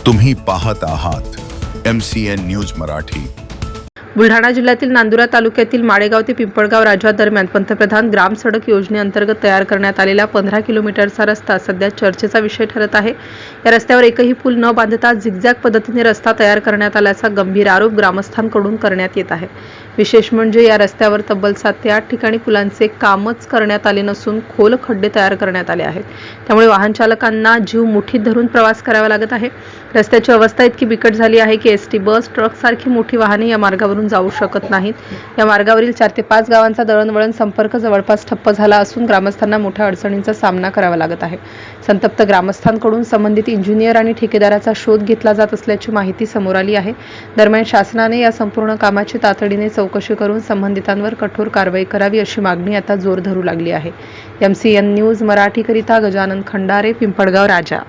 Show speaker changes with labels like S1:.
S1: तुम्ही पाहत आहात MCN न्यूज मराठी।
S2: बुलढाणा जिल्ह्यातील नांदुरा तालुक्यातील माळेगाव ते पिंपळगाव राजा दरम्यान पंतप्रधान ग्राम सडक योजनेअंतर्गत तयार करण्यात आलेला 15 किलोमीटरचा रस्ता सध्या चर्चेचा विषय ठरत आहे। या रस्त्यावर एकही पूल न बांधता झिगझॅग पद्धतीने रस्ता तयार करण्यात आल्याचा गंभीर आरोप ग्रामस्थांकडून करण्यात येत आहे। विशेष म्हणजे या रस्त्यावर तब्बल 7 ते 8 ठिकाणी पुलांचे कामच करण्यात आले नसून खोल खड्डे तयार करण्यात आले आहेत। त्यामुळे वाहन चालकांना जीव मुठीत धरून प्रवास करावा लागत आहे। रस्त्याची अवस्था इतकी बिकट झाली आहे की एसटी बस ट्रक सारखी मोठी वाहने या मार्गावरून जाऊ शकत नाहीत। या मार्गावरील 4 ते 5 गावांचा दळणवळण संपर्क जवळपास ठप्प झाला असून ग्रामस्थांना मोठ्या अडचणींचा सामना करावा लागत आहे। संतप्त ग्रामस्थांकडून संबंधित इंजिनियर आणि ठेकेदाराचा शोध घेतला जात असल्याची माहिती समोर आली आहे। दरम्यान शासनाने या संपूर्ण कामाची तातडीने चौकशी करून संबंधितांवर कठोर कारवाई करावी अशी मागणी आता जोर धरू लागली आहे। MCN न्यूज मराठीकरिता गजानन खंडारे, पिंपळगाव राजा।